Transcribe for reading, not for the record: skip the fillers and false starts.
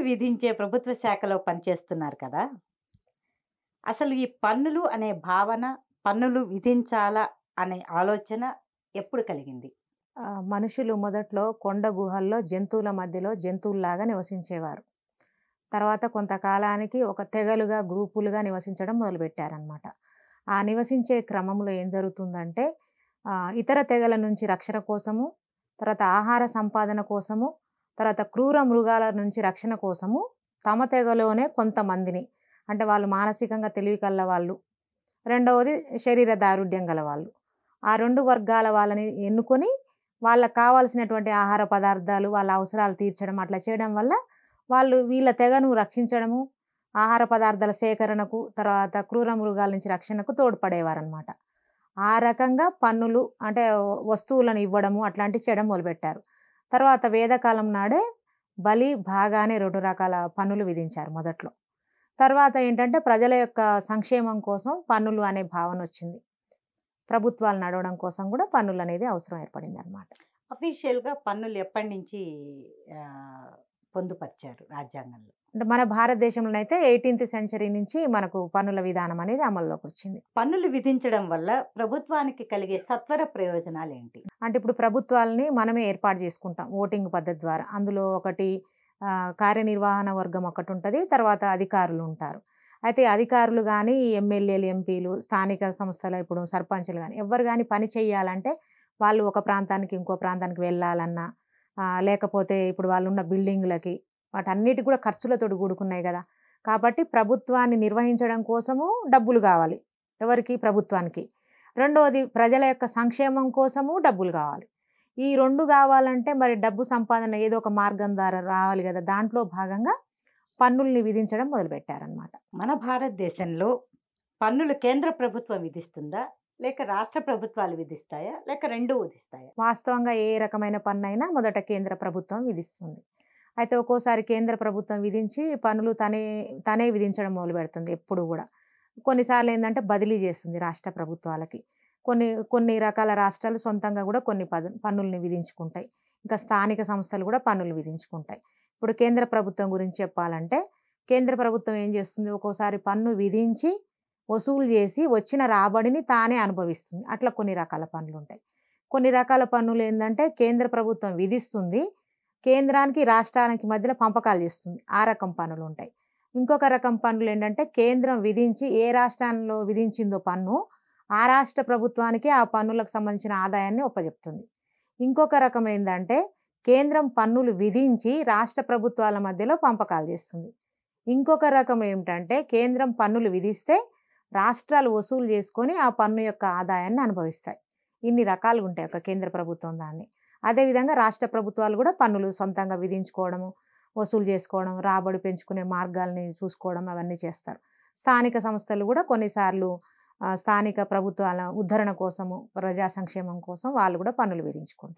పన్నులు విధించే ప్రభుత్వ శాఖలో పనిచేస్తున్నారు కదా! అసలు ఈ పన్నులు అనే భావన, పన్నులు విధించాలా అనే ఆలోచన ఎప్పుడు కలిగింది? మనుషులు మొదట్లో కొండ గుహల్లో జంతువుల మధ్యలో జంతువుల్లాగా నివసించేవారు. తర్వాత కొంతకాలానికి ఒక తెగలుగా, గ్రూపులుగా నివసించడం మొదలుపెట్టారనమాట. ఆ నివసించే క్రమంలో ఏం జరుగుతుందంటే ఇతర తెగల నుంచి రక్షణ కోసము, తర్వాత ఆహార సంపాదన కోసము, తర్వాత క్రూర మృగాల నుంచి రక్షణ కోసము తమ తెగలోనే కొంతమందిని, అంటే వాళ్ళు మానసికంగా తెలివి కల్ల వాళ్ళు, రెండవది శరీర దారుఢ్యం గలవాళ్ళు. ఆ 2 వర్గాల వాళ్ళని ఎన్నుకొని వాళ్ళకి కావాల్సినటువంటి ఆహార పదార్థాలు, వాళ్ళ అవసరాలు తీర్చడం అట్లా చేయడం వల్ల వాళ్ళు వీళ్ళ తెగను రక్షించడము, ఆహార పదార్థాల సేకరణకు, తర్వాత క్రూర మృగాల నుంచి రక్షణకు తోడ్పడేవారనమాట. ఆ రకంగా పన్నులు అంటే వస్తువులను ఇవ్వడము అట్లాంటివి చేయడం మొదలుపెట్టారు. తర్వాత వేదకాలం నాడే బలి, భాగ అనే 2 రకాల పన్నులు విధించారు మొదట్లో. తర్వాత ఏంటంటే ప్రజల యొక్క సంక్షేమం కోసం పన్నులు అనే భావనొచ్చింది. ప్రభుత్వాలు నడవడం కోసం గూడా పన్నులనేది అవసరం ఏర్పడిందనమాట. అఫీషియల్‌గా పన్నులు ఎప్పటినుంచి ఆహ్, పొందుపరిచారు రాజ్యాంగంలో? అంటే మన భారతదేశంలోనైతే 18థ్ సెంచరీ నుంచి మనకు పన్నుల విధానం అనేది అమల్లోకొచ్చింది. పన్నులు విధించడం వల్ల ప్రభుత్వానికి కలిగే సత్వర ప్రయోజనాలేంటి? అంటే ఇప్పుడు ప్రభుత్వాలని మనమే ఏర్పాటు చేసుకుంటాం ఓటింగ్ పద్ధతి ద్వారా. అందులో ఒకటి కార్యనిర్వహణ వర్గం ఒకటుంటది. తర్వాత అధికారులుంటారు. అయితే అధికారులు గాని, ఎమ్మెల్యేలు, ఎంపీలు, స్థానిక సంస్థల ఇప్పుడు సర్పంచులు గాని, ఎవ్వరు గాని పని చేయాలంటే వాళ్ళు ఒక ప్రాంతానికి ఇంకో ప్రాంతానికి వెళ్ళాలన్నా, లేకపోతే ఇప్పుడు వాళ్ళున్న బిల్డింగులకి వాటన్నిటికి కూడా ఖర్చులతోటి కూడుకున్నాయి గదా! కాబట్టి ప్రభుత్వాన్ని నిర్వహించడం కోసము డబ్బులు గావాలి. ఎవరికి? ప్రభుత్వానికి. రెండోది ప్రజల యొక్క సంక్షేమం కోసము డబ్బులు గావాలి. ఈ 2 గావాలంటే మరి డబ్బు సంపాదన ఏదో ఒక మార్గం ద్వారా రావాలి గదా! దాంట్లో భాగంగా పన్నుల్ని విధించడం మొదలుపెట్టారనమాట. మన భారతదేశంలో పన్నులు కేంద్ర ప్రభుత్వం విధిస్తుందా? లేక రాష్ట్ర ప్రభుత్వాలు విధిస్తాయా? లేక 2 విధిస్తాయా? వాస్తవంగా ఏ రకమైన పన్నైనా మొదట కేంద్ర ప్రభుత్వం విధిస్తుంది. అయితే ఒక్కోసారి కేంద్ర ప్రభుత్వం విధించి పన్నులు తనే విధించడం మొదలుపెడుతుంది ఎప్పుడు గూడా. కొన్నిసార్లు ఏందంటే బదిలీ చేస్తుంది రాష్ట్ర ప్రభుత్వాలకి. కొన్ని కొన్ని రకాల రాష్ట్రాలు సొంతంగా గూడా కొన్ని పన్నుల్ని విధించుకుంటాయి. ఇంకా స్థానిక సంస్థలు గూడా పన్నులు విధించుకుంటాయి. ఇప్పుడు కేంద్ర ప్రభుత్వం గురించి చెప్పాలంటే, కేంద్ర ప్రభుత్వం ఏం చేస్తుంది, ఒక్కోసారి పన్ను విధించి, వసూలు చేసి వచ్చిన రాబడిని తానే అనుభవిస్తుంది. అట్లా కొన్ని రకాల పన్నులుంటాయి. కొన్ని రకాల పన్నులేందంటే కేంద్ర ప్రభుత్వం విధిస్తుంది. కేంద్రానికి, రాష్ట్రానికి మధ్యలో పంపకాలు చేస్తుంది. ఆ రకం పన్నులుంటాయి. ఇంకొక రకం పన్నులేంటంటే కేంద్రం విధించి ఏ రాష్ట్రంలో విధించిందో పన్ను, ఆ రాష్ట్ర ప్రభుత్వానికి ఆ పన్నులకు సంబంధించిన ఆదాయాన్ని ఒప్పజెప్తుంది. ఇంకొక రకం ఏందంటే కేంద్రం పన్నులు విధించి రాష్ట్ర ప్రభుత్వాల మధ్యలో పంపకాలు చేస్తుంది. ఇంకొక రకం ఏమిటంటే కేంద్రం పన్నులు విధిస్తే రాష్ట్రాలు వసూలు చేసుకొని ఆ పన్ను యొక్క ఆదాయాన్ని అనుభవిస్తాయి. ఇన్ని రకాలుగుంటాయి ఒక కేంద్ర ప్రభుత్వం దాన్ని. అదేవిధంగా రాష్ట్ర ప్రభుత్వాలు కూడా పన్నులు సొంతంగా విధించుకోవడము, వసూలు చేసుకోవడం, రాబడి పెంచుకునే మార్గాల్ని చూసుకోవడం అవన్నీ చేస్తారు. స్థానిక సంస్థలు కూడా కొన్నిసార్లు స్థానిక ప్రభుత్వాల ఉద్ధరణ కోసము, ప్రజా సంక్షేమం కోసం వాళ్ళు కూడా పన్నులు విధించుకుంటారు.